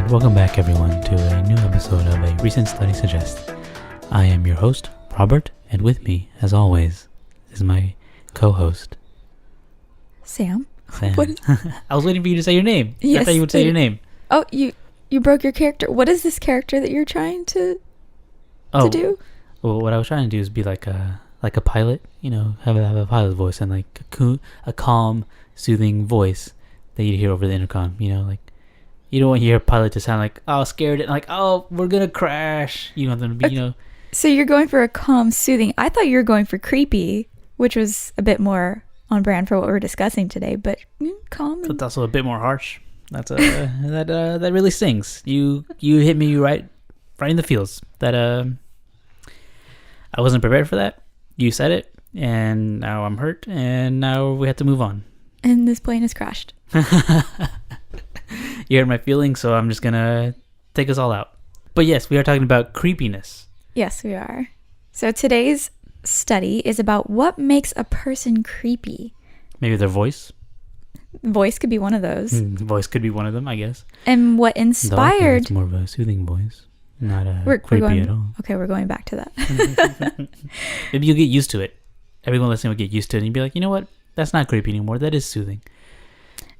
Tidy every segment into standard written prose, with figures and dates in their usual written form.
And welcome back everyone to a new episode of A Recent Study Suggests. I am your host, Robert, and with me, as always, is my co-host, Sam. I was waiting for you to say your name. Yes, I thought you would say your name. Oh, you broke your character. What is this character that you're trying to do? Well, what I was trying to do is be like a pilot, have a pilot voice and like a calm, soothing voice that you'd hear over the intercom, like you don't want your pilot to sound like, oh, scared and like, oh, we're gonna crash. You want them to be, So you're going for a calm, soothing. I thought you were going for creepy, which was a bit more on brand for what we're discussing today, but calm. It's also a bit more harsh. That's that really stings. You hit me right in the feels. That I wasn't prepared for that. You said it, and now I'm hurt, and now we have to move on. And this plane has crashed. You hurt my feelings, so I'm just gonna take us all out. But yes, we are talking about creepiness. Yes, we are. So today's study is about what makes a person creepy. Maybe their voice. Voice could be one of those. Voice could be one of them, I guess. And what inspired... It's more of a soothing voice, not creepy at all. Okay, we're going back to that. Maybe you'll get used to it. Everyone listening will get used to it and you'll be like, you know what? That's not creepy anymore. That is soothing.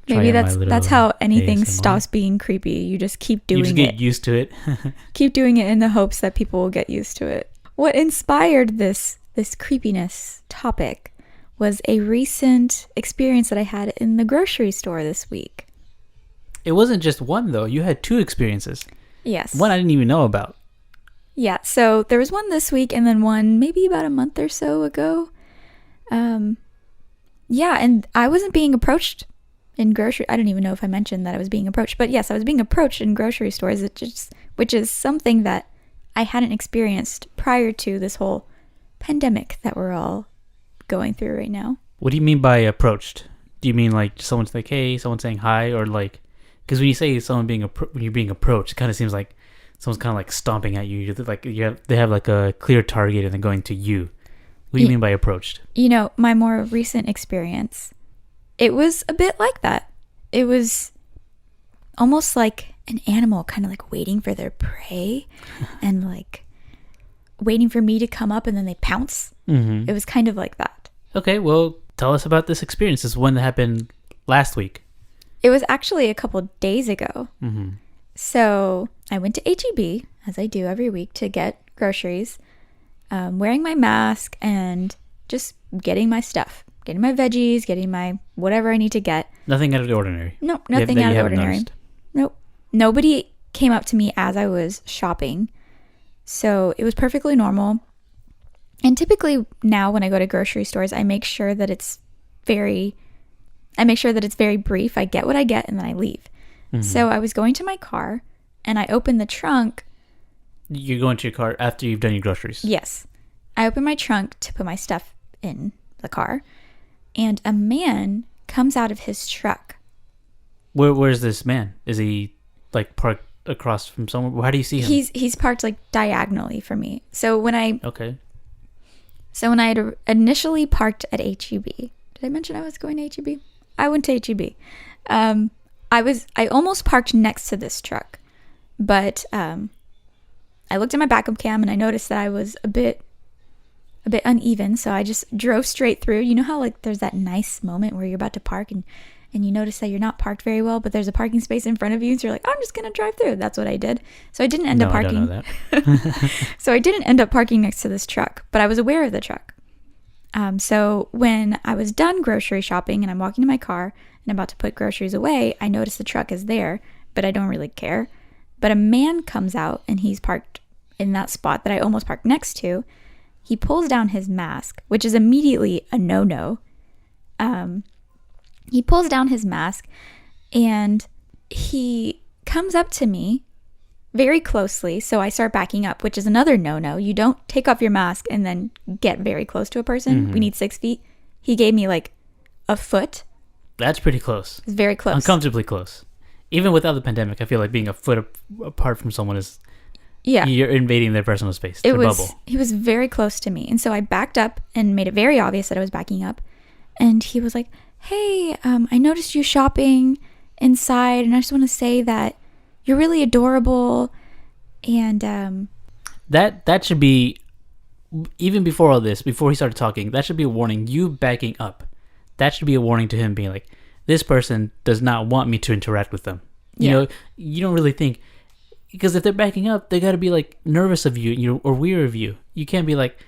Maybe that's how anything ASMR stops being creepy. You just keep doing it. You just get used to it. Keep doing it in the hopes that people will get used to it. What inspired this creepiness topic was a recent experience that I had in the grocery store this week. It wasn't just one, though. You had two experiences. Yes. One I didn't even know about. Yeah, so there was one this week and then one maybe about a month or so ago. Yeah, and I wasn't being approached in grocery. I don't even know if I mentioned that I was being approached, but yes, I was being approached in grocery stores, which is something that I hadn't experienced prior to this whole pandemic that we're all going through right now. What do you mean by approached? Do you mean like someone's like, hey, someone saying hi, or like, because when you say someone when you're being approached, it kind of seems like someone's kind of like stomping at you. They have like a clear target and they're going to you. What do you mean by approached? My more recent experience, it was a bit like that. It was almost like an animal kind of like waiting for their prey and like waiting for me to come up and then they pounce. Mm-hmm. It was kind of like that. Okay, well, tell us about this experience. This is one that happened last week. It was actually a couple days ago. Mm-hmm. So I went to H-E-B, as I do every week, to get groceries, wearing my mask and just getting my stuff. Getting my veggies, getting my whatever I need to get. Nothing out of the ordinary. No, nothing out of the ordinary. Nope. Nobody came up to me as I was shopping. So it was perfectly normal. And typically now when I go to grocery stores, I make sure that it's very brief. I get what I get and then I leave. Mm-hmm. So I was going to my car and I opened the trunk. You're going to your car after you've done your groceries? Yes. I opened my trunk to put my stuff in the car. And a man comes out of his truck. Where's this man? Is he like parked across from somewhere? How do you see him? He's parked like diagonally from me. So when I So when I had initially parked at H-E-B, did I mention I was going to H-E-B? I went to H-E-B. I almost parked next to this truck, but I looked at my backup cam and I noticed that I was a bit uneven, so I just drove straight through. You know how like there's that nice moment where you're about to park and you notice that you're not parked very well, but there's a parking space in front of you, so you're like, I'm just gonna drive through. That's what I did. So I didn't end up parking. I don't know that. So I didn't end up parking next to this truck, but I was aware of the truck. So when I was done grocery shopping and I'm walking to my car and about to put groceries away, I notice the truck is there, but I don't really care. But a man comes out and he's parked in that spot that I almost parked next to. He pulls down his mask, which is immediately a no-no. He pulls down his mask and he comes up to me very closely. So I start backing up, which is another no-no. You don't take off your mask and then get very close to a person. Mm-hmm. We need 6 feet. He gave me like a foot. That's pretty close. It's very close. Uncomfortably close. Even without the pandemic, I feel like being a foot apart from someone is... Yeah. You're invading their personal space, their bubble. He was very close to me. And so I backed up and made it very obvious that I was backing up. And he was like, hey, I noticed you shopping inside. And I just want to say that you're really adorable. And That should be, even before all this, before he started talking, that should be a warning. You backing up. That should be a warning to him, being like, this person does not want me to interact with them. You know, you don't really think, because if they're backing up, they got to be like nervous of you, or weary of you. You can't be like,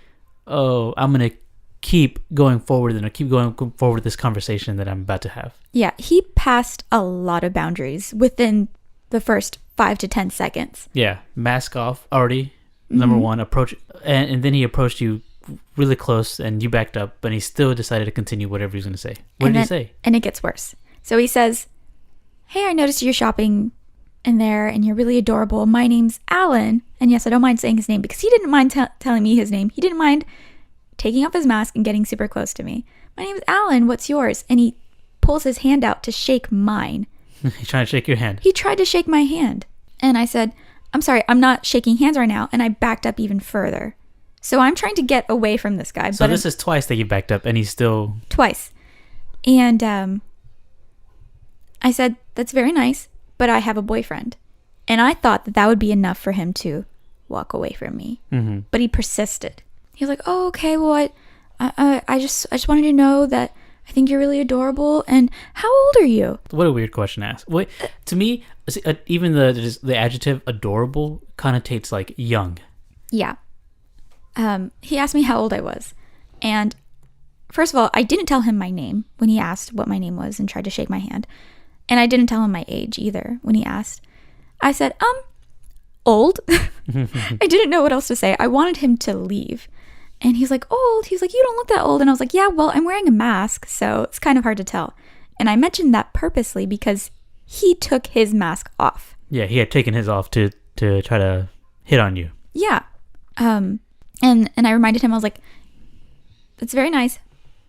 oh, I'm going to keep going forward and keep going forward with this conversation that I'm about to have. Yeah, he passed a lot of boundaries within the first 5 to 10 seconds. Yeah, mask off already. Number one, approach, and then he approached you really close, and you backed up, but he still decided to continue whatever he was going to say. What did he say? And it gets worse. So he says, hey, I noticed you're shopping in there, and you're really adorable. My name's Alan. And yes, I don't mind saying his name, because he didn't mind telling me his name. He didn't mind taking off his mask and getting super close to me. My name's Alan. What's yours? And he pulls his hand out to shake mine. He's trying to shake your hand. He tried to shake my hand. And I said, I'm sorry, I'm not shaking hands right now. And I backed up even further. So I'm trying to get away from this guy. So this is twice that you backed up, and he's still... Twice. And I said, that's very nice, but I have a boyfriend. And I thought that would be enough for him to walk away from me. Mm-hmm. But he persisted. He was like, oh, okay, well, I just wanted to know that I think you're really adorable. And how old are you? What a weird question to ask. Wait, to me, even the adjective adorable connotates like young. Yeah. He asked me how old I was. And first of all, I didn't tell him my name when he asked what my name was and tried to shake my hand. And I didn't tell him my age either when he asked. I said, old. I didn't know what else to say. I wanted him to leave. And he's like, old? He's like, you don't look that old. And I was like, yeah, well, I'm wearing a mask, so it's kind of hard to tell. And I mentioned that purposely because he took his mask off. Yeah, he had taken his off to try to hit on you. Yeah. And I reminded him, I was like, that's very nice.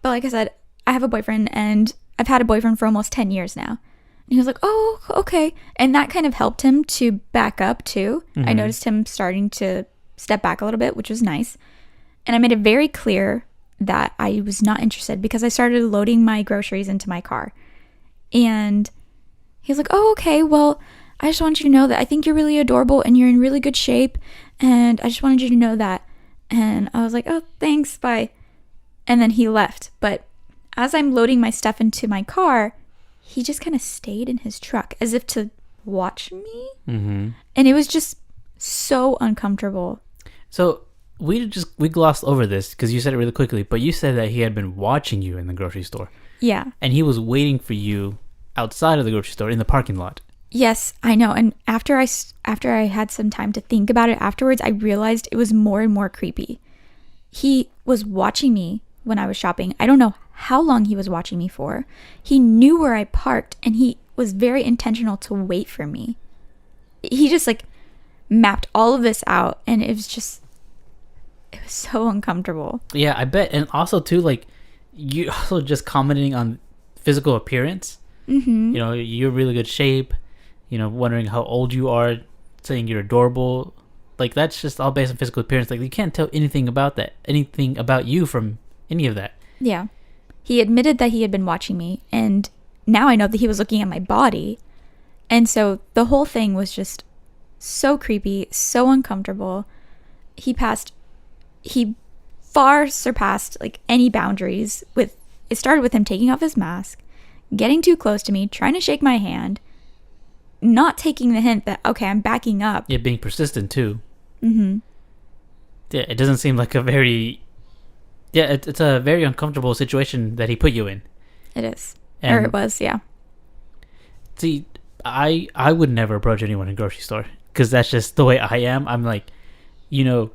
But like I said, I have a boyfriend, and I've had a boyfriend for almost 10 years now. And he was like, oh, okay. And that kind of helped him to back up too. Mm-hmm. I noticed him starting to step back a little bit, which was nice. And I made it very clear that I was not interested because I started loading my groceries into my car. And he was like, oh, okay, well, I just want you to know that I think you're really adorable and you're in really good shape. And I just wanted you to know that. And I was like, oh, thanks, bye. And then he left. But as I'm loading my stuff into my car, he just kind of stayed in his truck as if to watch me. Mm-hmm. And it was just so uncomfortable. So we glossed over this because you said it really quickly, but you said that he had been watching you in the grocery store. Yeah. And he was waiting for you outside of the grocery store in the parking lot. Yes, I know. And after I had some time to think about it afterwards, I realized it was more and more creepy. He was watching me when I was shopping. I don't know how long he was watching me for. He knew where I parked, and he was very intentional to wait for me. He just like mapped all of this out, and it was so uncomfortable. Yeah, I bet. And also too, like, you also just commenting on physical appearance. Mm-hmm. You know, you're in really good shape. You know, wondering how old you are, saying you're adorable. Like, that's just all based on physical appearance. Like, you can't tell anything about you from any of that. Yeah. He admitted that he had been watching me, and now I know that he was looking at my body. And so the whole thing was just so creepy, so uncomfortable. He far surpassed like any boundaries. It started with him taking off his mask, getting too close to me, trying to shake my hand, not taking the hint that, okay, I'm backing up. Yeah, being persistent too. Mm-hmm. Yeah, it doesn't seem like a very... Yeah, it's a very uncomfortable situation that he put you in. It is. Or it was, yeah. See, I would never approach anyone in a grocery store because that's just the way I am. I'm like, you know,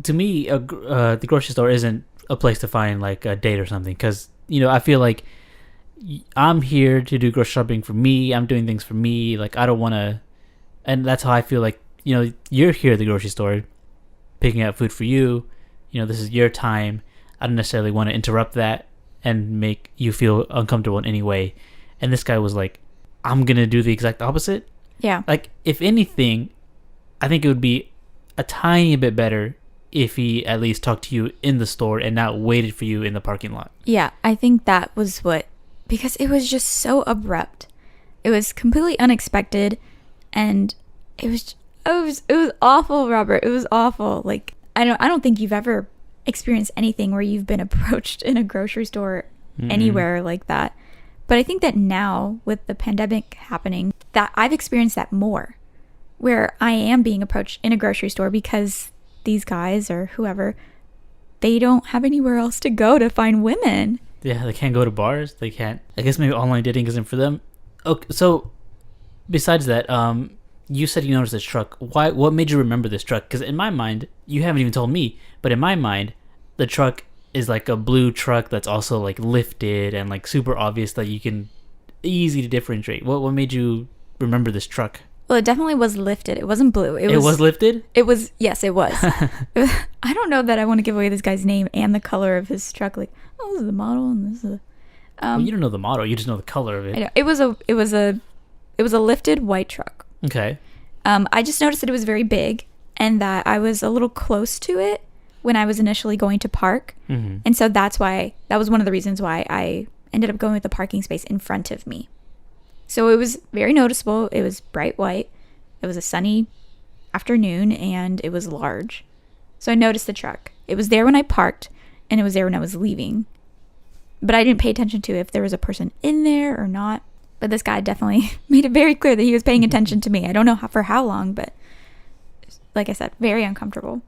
to me, the grocery store isn't a place to find like a date or something because, you know, I feel like I'm here to do grocery shopping for me. I'm doing things for me. Like, I don't want to... And that's how I feel like, you know, you're here at the grocery store picking out food for you. You know, this is your time. I don't necessarily want to interrupt that and make you feel uncomfortable in any way. And this guy was like, I'm going to do the exact opposite. Yeah. Like, if anything, I think it would be a tiny bit better if he at least talked to you in the store and not waited for you in the parking lot. Yeah, I think that was because it was just so abrupt. It was completely unexpected. And it was awful, Robert. It was awful. Like, I don't think you've ever experienced anything where you've been approached in a grocery store anywhere like that. But I think that now with the pandemic happening, that I've experienced that more, where I am being approached in a grocery store because these guys or whoever, they don't have anywhere else to go to find women. Yeah, they can't go to bars. They can't. I guess maybe online dating isn't for them. Okay, so besides that, you said you noticed this truck. Why? What made you remember this truck? Because in my mind, you haven't even told me, but in my mind, the truck is like a blue truck that's also like lifted and like super obvious that you can easy to differentiate. What made you remember this truck? Well, it definitely was lifted. It wasn't blue. It was lifted? It was, yes, it was. I don't know that I want to give away this guy's name and the color of his truck. Like, oh, this is the model and this is a... well, you don't know the model. You just know the color of it. I know. It was a lifted white truck. Okay. I just noticed that it was very big and that I was a little close to it when I was initially going to park. Mm-hmm. And so that was one of the reasons why I ended up going with the parking space in front of me. So it was very noticeable. It was bright white. It was a sunny afternoon and it was large. So I noticed the truck. It was there when I parked and it was there when I was leaving. But I didn't pay attention to if there was a person in there or not. But this guy definitely made it very clear that he was paying attention to me. I don't know for how long, but like I said, very uncomfortable.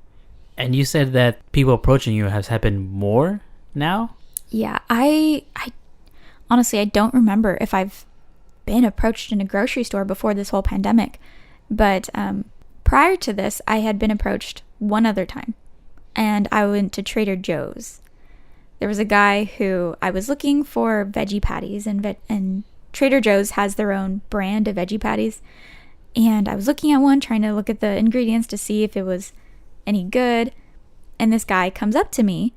And you said that people approaching you has happened more now? Yeah, I honestly, I don't remember if I've been approached in a grocery store before this whole pandemic. But prior to this, I had been approached one other time. And I went to Trader Joe's. There was a guy who I was looking for veggie patties, and Trader Joe's has their own brand of veggie patties. And I was looking at one, trying to look at the ingredients to see if it was any good. And this guy comes up to me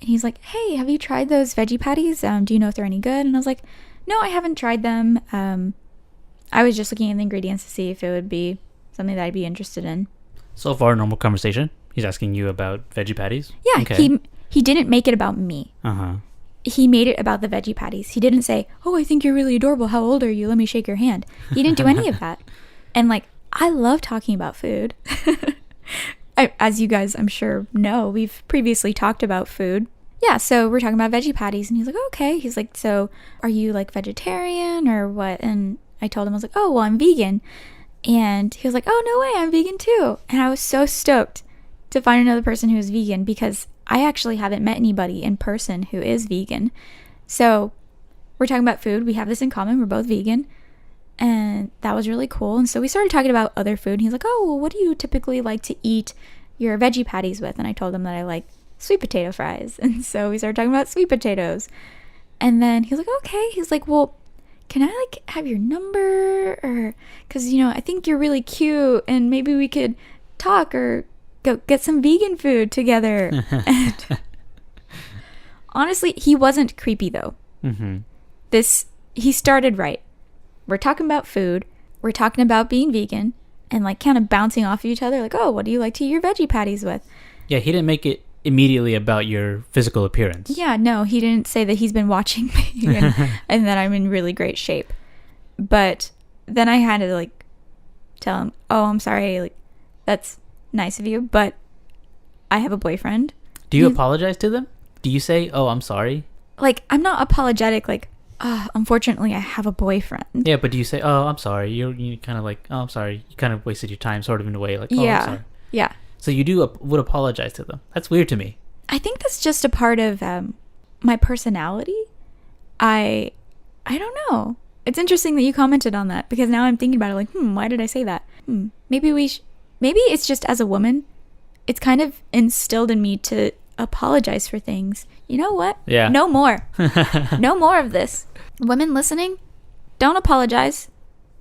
and he's like, "Hey, have you tried those veggie patties? Do you know if they're any good?" And I was like, "No, I haven't tried them. I was just looking at the ingredients to see if it would be something that I'd be interested in." So far, normal conversation. He's asking you about veggie patties? Yeah, okay. He didn't make it about me. Uh-huh. He made it about the veggie patties. He didn't say, "Oh, I think you're really adorable. How old are you? Let me shake your hand." He didn't do any of that. And like, I love talking about food. As you guys, I'm sure, know, we've previously talked about food. Yeah, so we're talking about veggie patties. And he's like, "Okay." He's like, "So are you like vegetarian or what?" And I told him, I was like, "Oh, well, I'm vegan." And he was like, "Oh, no way, I'm vegan too." And I was so stoked to find another person who is vegan because I actually haven't met anybody in person who is vegan. So we're talking about food. We have this in common. We're both vegan. And that was really cool. And so we started talking about other food. And he's like, "Oh, well, what do you typically like to eat your veggie patties with?" And I told him that I like sweet potato fries. And so we started talking about sweet potatoes. And then he was like, "Okay." He's like, "Well, can I like have your number? Or, cause I think you're really cute and maybe we could talk or go get some vegan food together." And honestly, he wasn't creepy though. Mm-hmm. He started right. We're talking about food. We're talking about being vegan and like kind of bouncing off of each other. Like, "Oh, what do you like to eat your veggie patties with?" Yeah, he didn't make it immediately about your physical appearance. Yeah, no, he didn't say that he's been watching me and that I'm in really great shape. But then I had to like tell him, "Oh, I'm sorry. Like, that's nice of you, but I have a boyfriend." Do you apologize to them? Do you say, "Oh, I'm sorry"? Like, I'm not apologetic. Like, unfortunately, I have a boyfriend. Yeah, but do you say, "Oh, I'm sorry"? You kind of like, "Oh, I'm sorry." You kind of wasted your time, sort of in a way, like, "Oh, yeah, I'm sorry." Yeah. So you would apologize to them. That's weird to me. I think that's just a part of my personality. I don't know. It's interesting that you commented on that because now I'm thinking about it. Like, why did I say that? Maybe maybe it's just as a woman, it's kind of instilled in me to apologize for things. You know what? Yeah. No more. No more of this. Women listening, don't apologize.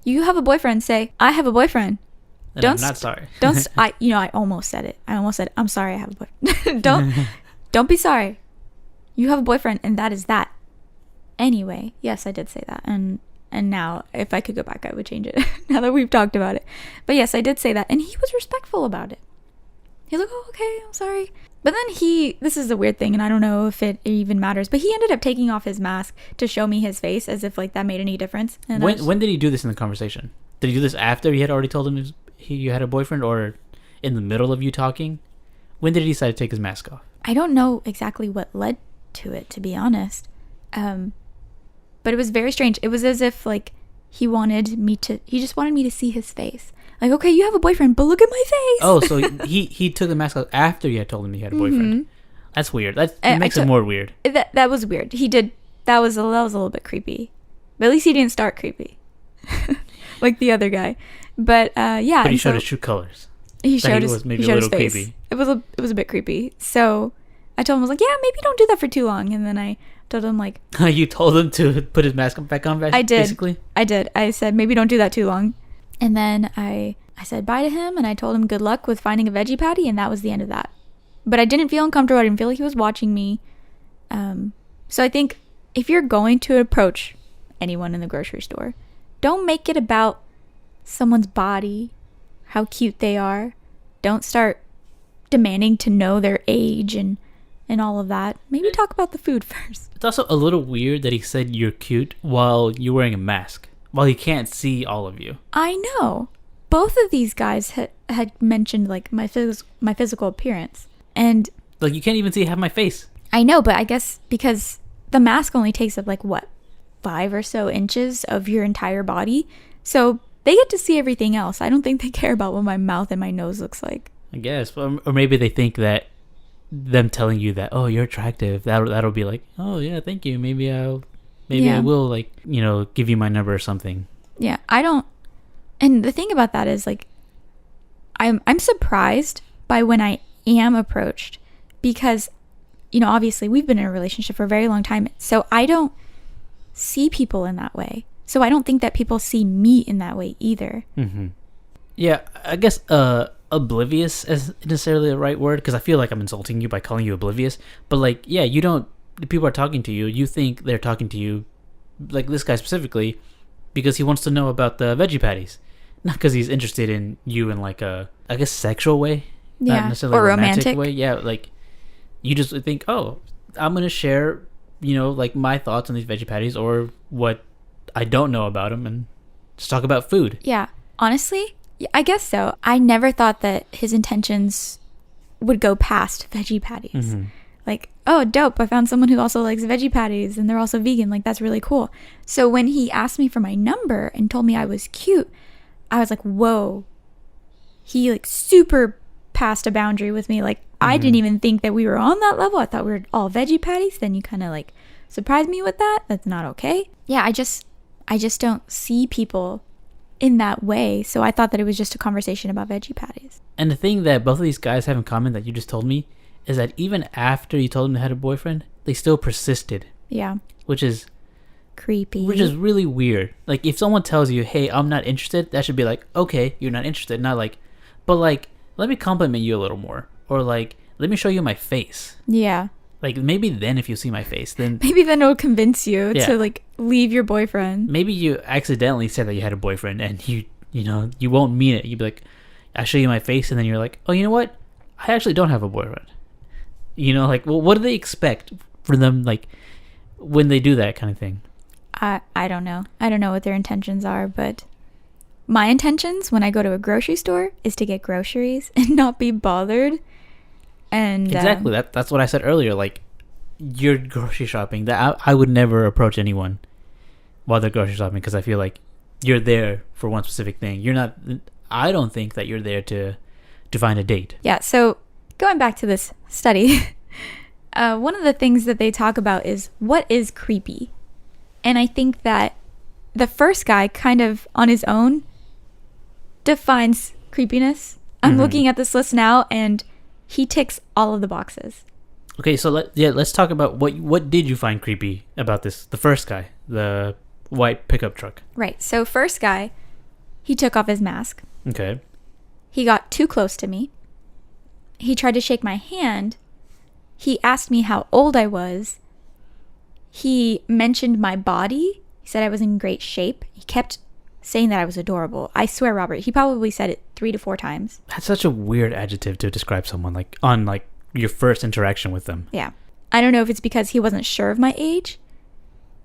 You have a boyfriend. Say, "I have a boyfriend." I'm not sorry. I almost said it. I almost said, "I'm sorry, I have a boyfriend." Don't be sorry. You have a boyfriend, and that is that. Anyway, yes, I did say that, and now if I could go back, I would change it. Now that we've talked about it, but yes, I did say that, and he was respectful about it. He's like, "Oh, okay, I'm sorry." But then this is a weird thing, and I don't know if it even matters, but he ended up taking off his mask to show me his face as if like that made any difference. And when did he do this in the conversation? Did you do this after you had already told him you had a boyfriend, or in the middle of you talking? When did he decide to take his mask off? I don't know exactly what led to it, to be honest. But it was very strange. It was as if like he just wanted me to see his face. Like, okay, you have a boyfriend, but look at my face. Oh, so he took the mask off after you had told him he had a boyfriend. Mm-hmm. That's weird. That makes it more weird. That was weird. He did. That was a little bit creepy. But at least he didn't start creepy, like the other guy. But yeah. But he showed his true colors. He showed his face. Creepy. It was a bit creepy. So I told him, I was like, yeah, maybe don't do that for too long. And then I told him like, you told him to put his mask back on. I did. Basically, I did. I said maybe don't do that too long. And then I said bye to him, and I told him good luck with finding a veggie patty, and that was the end of that. But I didn't feel uncomfortable. I didn't feel like he was watching me. So I think if you're going to approach anyone in the grocery store, don't make it about someone's body, how cute they are. Don't start demanding to know their age and all of that. Maybe talk about the food first. It's also a little weird that he said you're cute while you're wearing a mask, while he can't see all of you. I know. Both of these guys had mentioned like my physical appearance. And like, you can't even see half my face. I know, but I guess because the mask only takes up like what, 5 or so inches of your entire body, so they get to see everything else. I don't think they care about what my mouth and my nose looks like. I guess, or maybe they think that them telling you that, oh, you're attractive, that'll be like, oh yeah, thank you. Maybe I will like, give you my number or something. Yeah, I don't. And the thing about that is like, I'm surprised by when I am approached, because obviously we've been in a relationship for a very long time, so I don't see people in that way, so I don't think that people see me in that way either. Mm-hmm. Yeah, I guess oblivious isn't necessarily the right word, because I feel like I'm insulting you by calling you oblivious, but like, yeah, you don't, people are talking to you, you think they're talking to you, like this guy specifically, because he wants to know about the veggie patties, not because he's interested in you in like a, I guess, sexual way. Yeah, not necessarily or romantic way. Yeah, like you just think, oh, I'm gonna share, like my thoughts on these veggie patties or what I don't know about them, and just talk about food. Yeah, honestly, I guess so. I never thought that his intentions would go past veggie patties. Mm-hmm. Like, oh, dope! I found someone who also likes veggie patties, and they're also vegan. Like, that's really cool. So when he asked me for my number and told me I was cute, I was like, whoa. He like super past a boundary with me. Like, I didn't even think that we were on that level. I thought we were all veggie patties. Then you kind of like surprised me with that. That's not okay. Yeah, I just don't see people in that way. So I thought that it was just a conversation about veggie patties. And the thing that both of these guys have in common that you just told me is that even after you told them they had a boyfriend, they still persisted. Yeah. Which is creepy. Which is really weird. Like, if someone tells you, hey, I'm not interested, that should be like, okay, you're not interested. Not like, but like, let me compliment you a little more. Or like, let me show you my face. Yeah. Like, maybe then if you see my face, then... Maybe then it'll convince you to like leave your boyfriend. Maybe you accidentally said that you had a boyfriend and you won't mean it. You'd be like, I show you my face, and then you're like, oh, you know what? I actually don't have a boyfriend. Like, well, what do they expect for them, like, when they do that kind of thing? I don't know. I don't know what their intentions are, but my intentions when I go to a grocery store is to get groceries and not be bothered. And exactly, that's what I said earlier. Like, you're grocery shopping. That I would never approach anyone while they're grocery shopping, because I feel like you're there for one specific thing. You're not. I don't think that you're there to find a date. Yeah. So going back to this study, one of the things that they talk about is what is creepy. And I think that the first guy kind of on his own defines creepiness. I'm looking at this list now, and he ticks all of the boxes. Okay, so let's talk about what did you find creepy about this? The first guy, the white pickup truck. Right. So first guy, he took off his mask. Okay. He got too close to me. He tried to shake my hand. He asked me how old I was. He mentioned my body. He said I was in great shape. He kept saying that I was adorable. I swear, Robert, he probably said it 3 to 4 times. That's such a weird adjective to describe someone, like on like your first interaction with them. Yeah. I don't know if it's because he wasn't sure of my age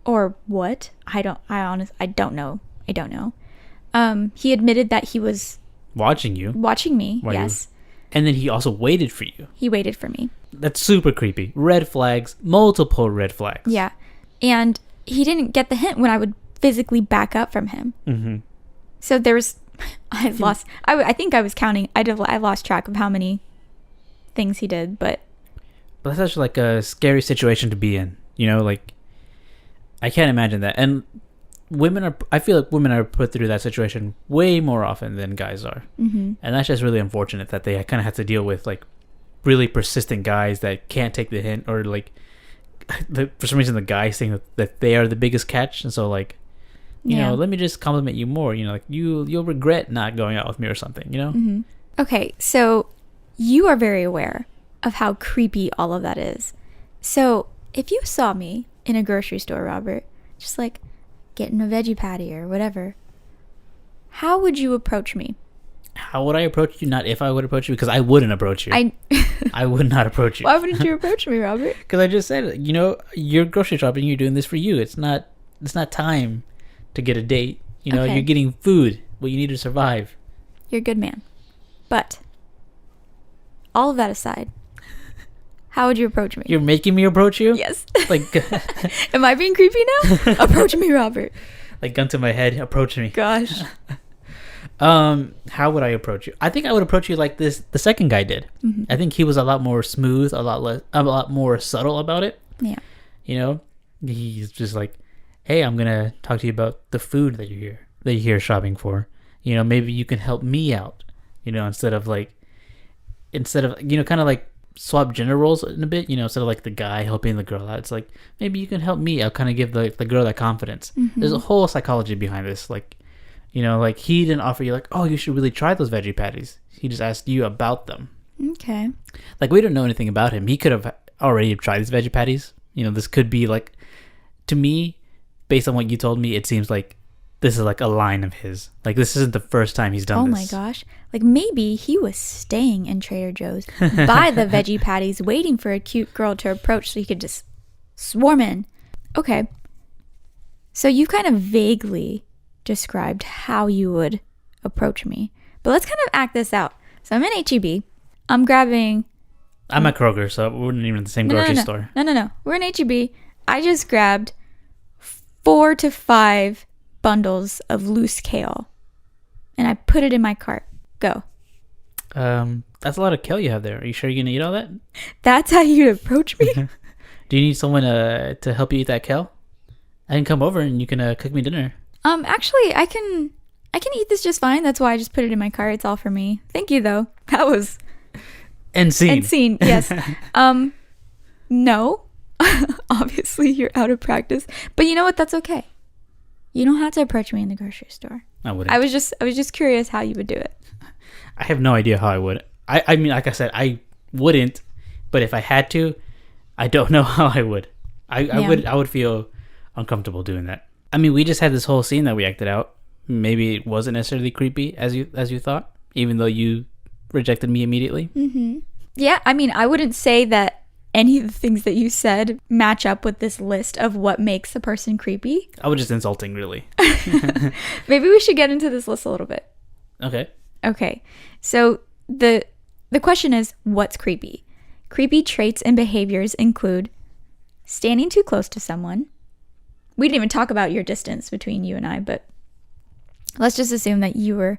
or what. I don't know. He admitted that he was Watching you. watching me. While you- Yes. And then he also waited for you. He waited for me. That's super creepy. Red flags. Multiple red flags. Yeah. And he didn't get the hint when I would physically back up from him. Mm-hmm. So there was, I think I was counting. I lost track of how many things he did, but But that's actually like a scary situation to be in. You know, like, I can't imagine that. And I feel like women are put through that situation way more often than guys are. mm-hmm. And that's just really unfortunate that they kind of have to deal with like really persistent guys that can't take the hint, or like for some reason the guys think that they are the biggest catch. And so like, you know, let me just compliment you more. You know, like you'll regret not going out with me or something, you know? Mm-hmm. Okay, so you are very aware of how creepy all of that is. So if you saw me in a grocery store, Robert, just like getting a veggie patty or whatever, how would you approach me? How would I approach you? Not if I would approach you, because I wouldn't approach you. I would not approach you. Why wouldn't you approach me, Robert? Because I just said, you know, you're grocery shopping. You're doing this for you. It's not time to get a date. You know, Okay. You're getting food. What you need to survive. You're a good man. But all of that aside, how would you approach me? You're making me approach you. Yes. Like, Am I being creepy now? Approach me, Robert. like gun to my head. Approach me. Gosh. How would I approach you? I think I would approach you like the second guy did. Mm-hmm. I think he was a lot more smooth, a lot more subtle about it. Yeah. You know, he's just like, hey, I'm gonna talk to you about the food that you're here shopping for. You know, maybe you can help me out. You know, instead of you know, kind of like swap gender roles in a bit. You know, instead of like the guy helping the girl out, it's like maybe you can help me. I'll kind of give the girl that confidence. Mm-hmm. There's a whole psychology behind this. Like, you know, like he didn't offer you like, oh, you should really try those veggie patties. He just asked you about them. Okay. Like, we don't know anything about him. He could have already tried these veggie patties. You know, this could be like, to me, based on what you told me, it seems like this is like a line of his. Like, this isn't the first time he's done this. Oh my gosh. Like maybe he was staying in Trader Joe's by the veggie patties, waiting for a cute girl to approach so he could just swarm in. Okay. So you kind of vaguely described how you would approach me. But let's kind of act this out. So I'm in HEB. I'm grabbing... I'm at Kroger, so we're not even in the same grocery store. No. We're in HEB. I just grabbed 4 to 5 bundles of loose kale. And I put it in my cart. Go. That's a lot of kale you have there. Are you sure you're going to eat all that? That's how you'd approach me? Do you need someone to help you eat that kale? I can come over and you can cook me dinner. Actually, I can eat this just fine. That's why I just put it in my cart. It's all for me. Thank you, though. That was... And scene. Yes. No. Obviously, you're out of practice. But you know what? That's okay. You don't have to approach me in the grocery store. I wouldn't. I was just curious how you would do it. I have no idea how I would. I mean, like I said, I wouldn't. But if I had to, I don't know how I would. I would feel uncomfortable doing that. I mean, we just had this whole scene that we acted out. Maybe it wasn't necessarily creepy as you thought, even though you rejected me immediately. Mm-hmm. Yeah, I mean, I wouldn't say that any of the things that you said match up with this list of what makes a person creepy. I was just insulting, really. Maybe we should get into this list a little bit. Okay. So the question is, what's creepy? Creepy traits and behaviors include standing too close to someone. We didn't even talk about your distance between you and I, but let's just assume that you were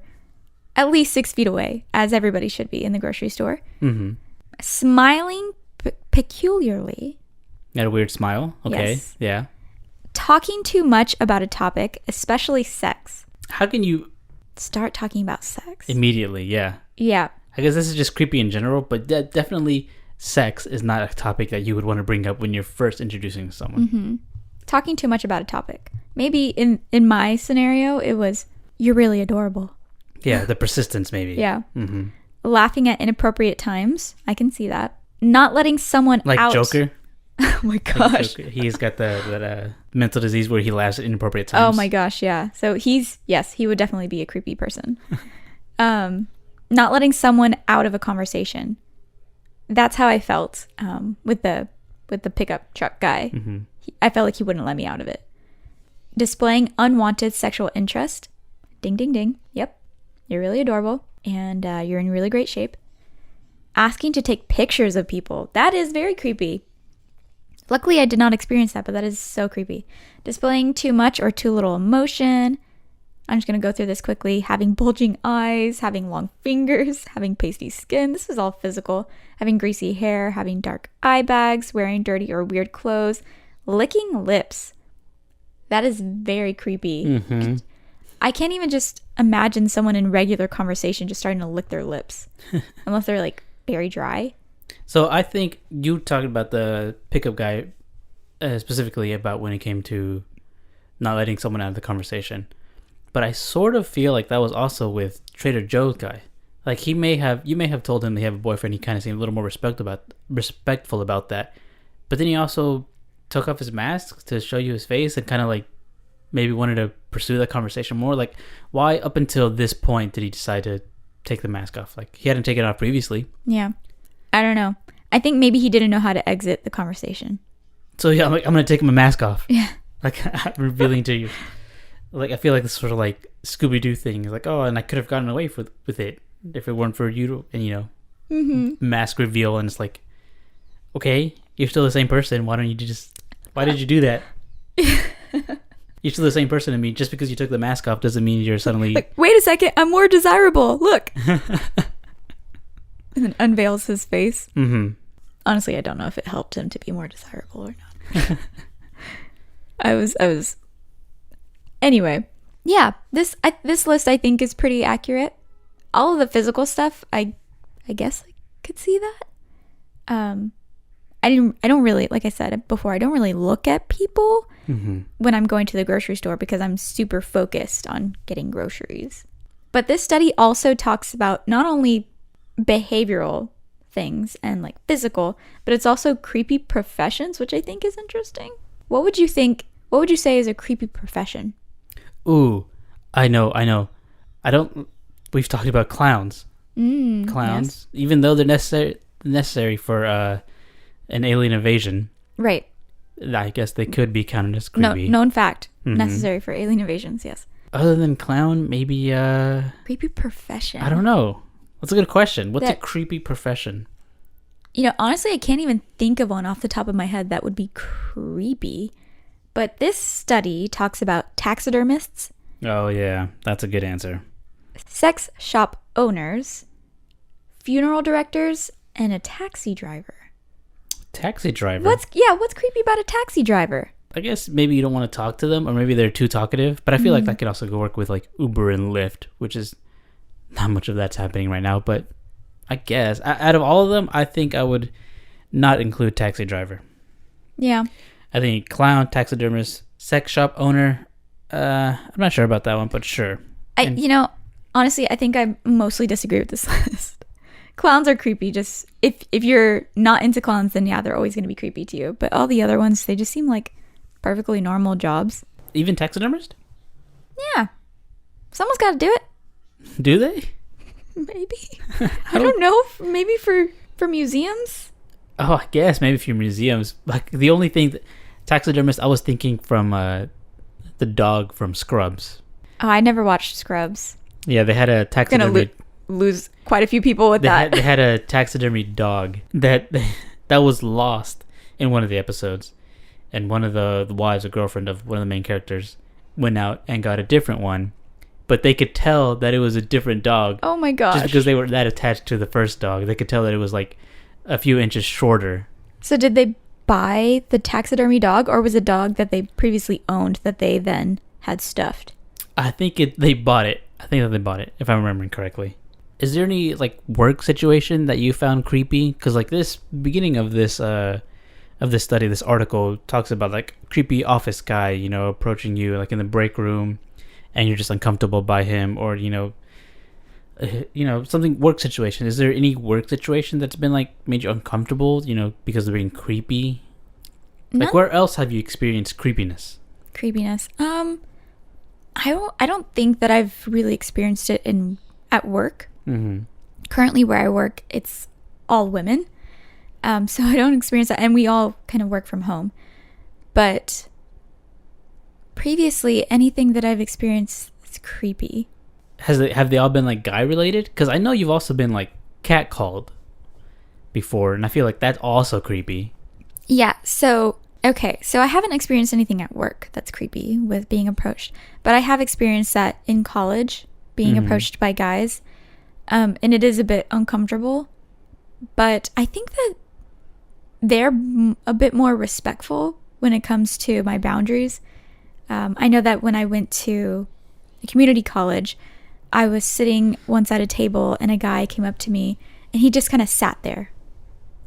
at least 6 feet away, as everybody should be in the grocery store. Mm-hmm. Smiling peculiarly. Got a weird smile. Okay. Yes. Yeah. Talking too much about a topic, especially sex. How can you... Start talking about sex. Immediately, yeah. Yeah. I guess this is just creepy in general, but definitely sex is not a topic that you would want to bring up when you're first introducing someone. Mm-hmm. Talking too much about a topic. Maybe in my scenario, it was, you're really adorable. Yeah, the persistence maybe. Yeah. Mm-hmm. Laughing at inappropriate times. I can see that. Not letting someone like out. Joker. Oh my gosh. Like he's got that mental disease where he laughs at inappropriate times. Oh my gosh, yeah. So he would definitely be a creepy person. Not letting someone out of a conversation. That's how I felt with the pickup truck guy. Mm-hmm. I felt like he wouldn't let me out of it. Displaying unwanted sexual interest. Ding, ding, ding. Yep. You're really adorable. And you're in really great shape. Asking to take pictures of people. That is very creepy. Luckily, I did not experience that, but that is so creepy. Displaying too much or too little emotion. I'm just going to go through this quickly. Having bulging eyes, having long fingers, having pasty skin. This is all physical. Having greasy hair, having dark eye bags, wearing dirty or weird clothes, licking lips. That is very creepy. Mm-hmm. I can't even just imagine someone in regular conversation just starting to lick their lips. Unless they're like very dry. So I think you talked about the pickup guy specifically about when it came to not letting someone out of the conversation. But I sort of feel like that was also with Trader Joe's guy. Like you may have told him they have a boyfriend. He kind of seemed a little more respectful about that. But then he also took off his mask to show you his face and kind of like maybe wanted to pursue that conversation more. Like why up until this point did he decide to take the mask off? Like he hadn't taken it off previously. Yeah. I don't know. I think maybe he didn't know how to exit the conversation. So yeah, I'm going to take my mask off. Yeah. Like revealing to you. Like I feel like this sort of like Scooby-Doo thing. Like, oh, and I could have gotten away with it if it weren't for you and mask reveal, and it's like, okay, you're still the same person. Why did you do that? You're still the same person to me. Just because you took the mask off doesn't mean you're suddenly like, wait a second, I'm more desirable. Look. And then unveils his face. Mm-hmm. Honestly, I don't know if it helped him to be more desirable or not. I was Anyway, yeah, this list I think is pretty accurate. All of the physical stuff, I guess I could see that. I don't really, like I said before, I don't really look at people when I'm going to the grocery store because I'm super focused on getting groceries. But this study also talks about not only behavioral things and like physical, but it's also creepy professions, which I think is interesting. What would you say is a creepy profession? Ooh, I know. We've talked about clowns. Yes. Clowns, even though they're necessary for an alien invasion. Right. I guess they could be counted as creepy. Known fact. Necessary for alien invasions, yes. Other than clown, maybe creepy profession. I don't know. That's a good question. What's a creepy profession? Honestly, I can't even think of one off the top of my head that would be creepy. But this study talks about taxidermists. Oh, yeah. That's a good answer. Sex shop owners, funeral directors, and a taxi driver. Taxi driver? What's creepy about a taxi driver? I guess maybe you don't want to talk to them, or maybe they're too talkative. But I feel like that could also go work with like Uber and Lyft, which is not much of that's happening right now. But I guess out of all of them, I think I would not include taxi driver. Yeah. I think clown, taxidermist, sex shop owner. I'm not sure about that one, but sure. Honestly, I think I mostly disagree with this list. Clowns are creepy. Just if you're not into clowns, then yeah, they're always going to be creepy to you. But all the other ones, they just seem like perfectly normal jobs. Even taxidermist? Yeah. Someone's got to do it. Do they? Maybe. I don't know. Maybe for museums? Oh, I guess maybe for museums. Like the only thing that taxidermist, I was thinking from the dog from Scrubs. Oh, I never watched Scrubs. Yeah, they had a taxidermy. Gonna lose quite a few people with that. They had a taxidermy dog that was lost in one of the episodes, and one of the wives or girlfriend of one of the main characters went out and got a different one, but they could tell that it was a different dog. Oh my gosh! Just because they were that attached to the first dog, they could tell that it was like a few inches shorter. So did they buy the taxidermy dog, or was it a dog that they previously owned that they then had stuffed? I think they bought it. I think that they bought it, if I'm remembering correctly. Is there any like work situation that you found creepy? Because like this beginning of this study, this article talks about like creepy office guy, approaching you like in the break room, and you're just uncomfortable by him, or something work situation. Is there any work situation that's been like made you uncomfortable, because they're being creepy? No. Like where else have you experienced creepiness? I don't think that I've really experienced it at work. Mm-hmm. Currently where I work, it's all women. So I don't experience that, and we all kind of work from home. But previously, anything that I've experienced that's creepy. Have they all been like guy related? Because I know you've also been like catcalled before, and I feel like that's also creepy. Yeah, so okay, so I haven't experienced anything at work that's creepy with being approached, but I have experienced that in college, being approached by guys, and it is a bit uncomfortable, but I think that they're a bit more respectful when it comes to my boundaries. I know that when I went to a community college, I was sitting once at a table and a guy came up to me and he just kind of sat there.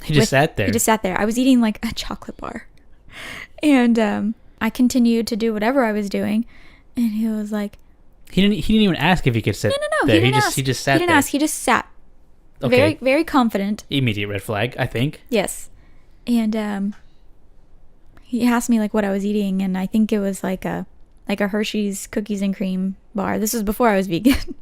He just sat there? He just sat there. I was eating like a chocolate bar. And I continued to do whatever I was doing. And he was like... He didn't even ask if he could sit No. there. He didn't ask. He just sat there. He didn't ask. He just sat. Okay. Very, very confident. Immediate red flag, I think. Yes. And he asked me like what I was eating. And I think it was like a Hershey's cookies and cream bar. This was before I was vegan.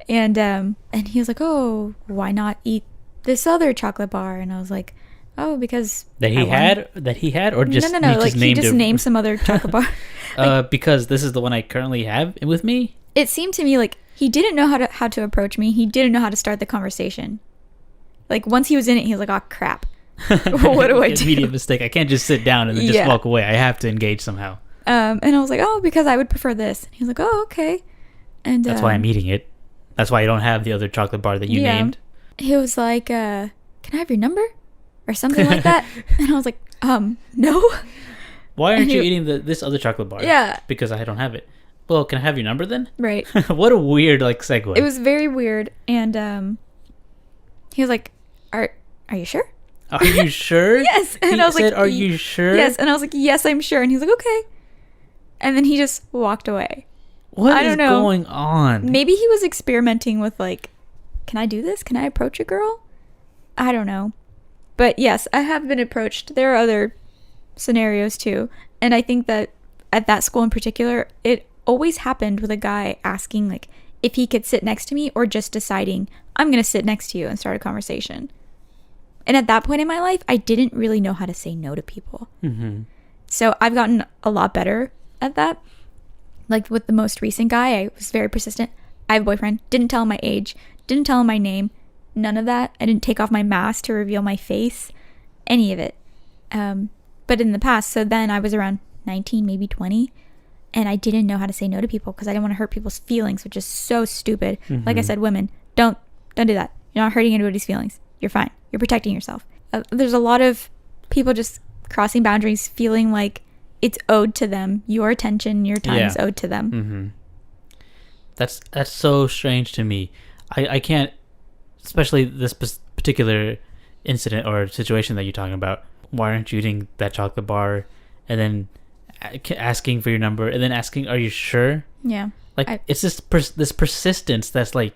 And he was like, oh, why not eat this other chocolate bar? And I was like, oh, because that he had or just no like he just named some other chocolate bar. Like, because this is the one I currently have with me. It seemed to me like he didn't know how to approach me. He didn't know how to start the conversation. Like once he was in it, he was like, oh crap, what do I do? Immediate mistake. I can't just sit down and then just walk away. I have to engage somehow. And I was like, oh, because I would prefer this. And he was like, oh, okay. And that's why I'm eating it. That's why I don't have the other chocolate bar that you named. He was like, can I have your number? Or something like that. And I was like, no. Why aren't you eating this other chocolate bar? Yeah. Because I don't have it. Well, can I have your number then? Right. What a weird segue. It was very weird. And he was like, are you sure? Are you sure? Yes. And I was like, are you sure? Yes. And I was like, yes, I'm sure. And he was like, okay. And then he just walked away. What is going on? Maybe he was experimenting with like, can I do this? Can I approach a girl? I don't know. But yes, I have been approached. There are other scenarios too. And I think that at that school in particular, it always happened with a guy asking like if he could sit next to me or just deciding I'm going to sit next to you and start a conversation. And at that point in my life, I didn't really know how to say no to people. Mm-hmm. So I've gotten a lot better at that. Like with the most recent guy, I was very persistent. I have a boyfriend. Didn't tell him my age. Didn't tell him my name. None of that. I didn't take off my mask to reveal my face. Any of it. But in the past, so then I was around 19, maybe 20. And I didn't know how to say no to people because I didn't want to hurt people's feelings, which is so stupid. Mm-hmm. Like I said, women, don't do that. You're not hurting anybody's feelings. You're fine. You're protecting yourself. There's a lot of people just crossing boundaries, feeling like it's owed to them. Your attention, your time is owed to them. Mm-hmm. That's so strange to me. I can't, especially this particular incident or situation that you're talking about. Why aren't you eating that chocolate bar? And then asking for your number, and then asking, "Are you sure?" Yeah. Like it's this persistence that's like,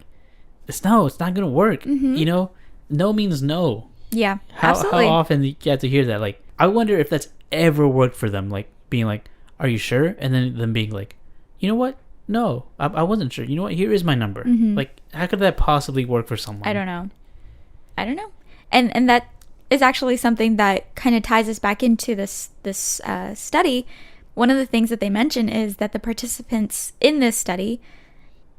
it's not gonna work. Mm-hmm. You know, no means no. Yeah. Absolutely. How often do you have to hear that? Like, I wonder if that's ever worked for them. Like being like, "Are you sure?" And then them being like, "You know what? No, I wasn't sure. You know what? Here is my number." Mm-hmm. Like, how could that possibly work for someone? I don't know. And that is actually something that kind of ties us back into this study. One of the things that they mention is that the participants in this study,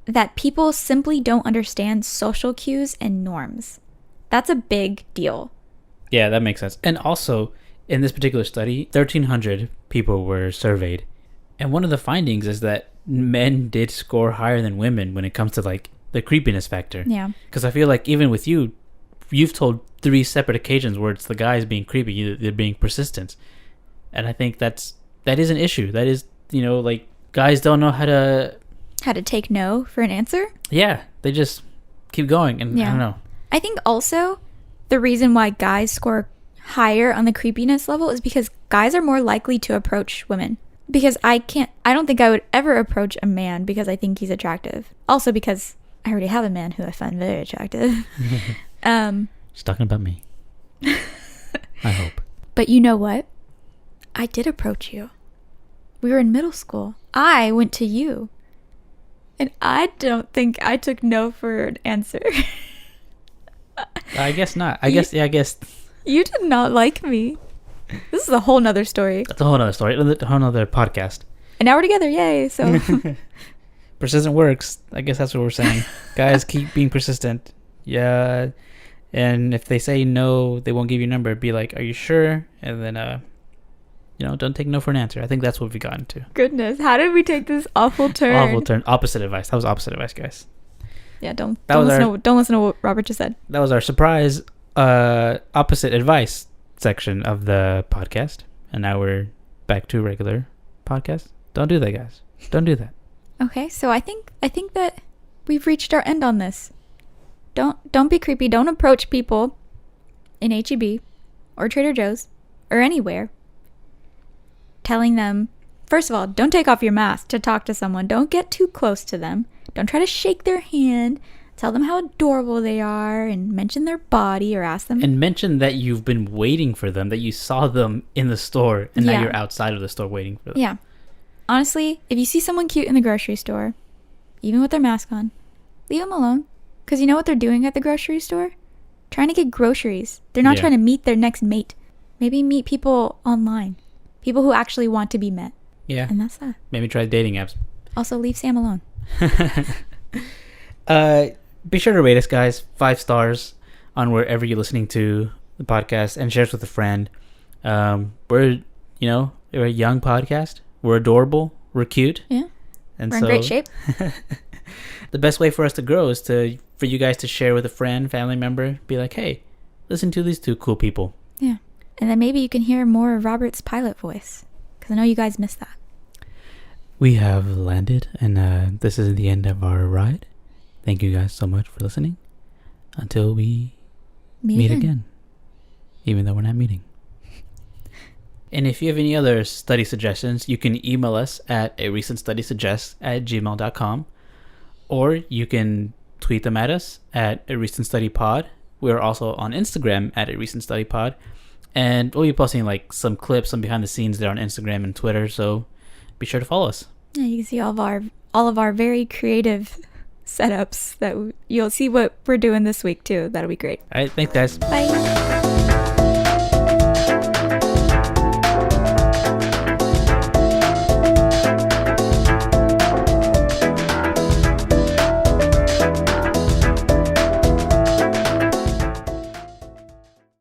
that people simply don't understand social cues and norms. That's a big deal. Yeah, that makes sense. And also, in this particular study, 1,300 people were surveyed. And one of the findings is that men did score higher than women when it comes to like the creepiness factor. Yeah. Because I feel like even with you've told 3 separate occasions where it's the guys being creepy, they're being persistent. And I think that is an issue. That is, like guys don't know how to take no for an answer. Yeah, they just keep going, and I don't know. I think also the reason why guys score higher on the creepiness level is because guys are more likely to approach women. Because I don't think I would ever approach a man because I think he's attractive. Also because I already have a man who I find very attractive. She's talking about me. I hope. But you know what? I did approach you. We were in middle school. I went to you. And I don't think I took no for an answer. I guess not. I guess. You did not like me. This is a whole nother story. That's a whole nother story. A whole nother podcast. And now we're together. Yay. So. persistent works. I guess that's what we're saying. Guys, keep being persistent. Yeah. And if they say no, they won't give you a number. Be like, are you sure? And then, don't take no for an answer. I think that's what we've gotten to. Goodness, how did we take this awful turn? Awful turn. Opposite advice. That was opposite advice, guys. Yeah, don't listen to what Robert just said. That was our surprise opposite advice section of the podcast. And now we're back to regular podcast. Don't do that, guys. Don't do that. Okay, so I think that we've reached our end on this. Don't be creepy. Don't approach people in H-E-B or Trader Joe's or anywhere telling them, first of all, don't take off your mask to talk to someone. Don't get too close to them. Don't try to shake their hand. Tell them how adorable they are and mention their body or ask them. And mention that you've been waiting for them, that you saw them in the store and now you're outside of the store waiting for them. Yeah. Honestly, if you see someone cute in the grocery store, even with their mask on, leave them alone. Because you know what they're doing at the grocery store? Trying to get groceries. They're not trying to meet their next mate. Maybe meet people online. People who actually want to be met. Yeah. And that's that. Maybe try dating apps. Also, leave Sam alone. Be sure to rate us, guys. 5 stars on wherever you're listening to the podcast and share us with a friend. We're a young podcast. We're adorable. We're cute. Yeah. And we're in great shape. The best way for us to grow is for you guys to share with a friend, family member. Be like, hey, listen to these 2 cool people. Yeah. And then maybe you can hear more of Robert's pilot voice. Because I know you guys missed that. We have landed, and this is the end of our ride. Thank you guys so much for listening. Until we meet again. Even though we're not meeting. And if you have any other study suggestions, you can email us at arecentstudysuggest@gmail.com. Or you can tweet them at us at arecentstudypod. We're also on Instagram at arecentstudypod. And we'll be posting like some clips, some behind the scenes there on Instagram and Twitter. So be sure to follow us. Yeah, you can see all of our very creative setups that you'll see what we're doing this week too. That'll be great. All right, thanks guys. Bye.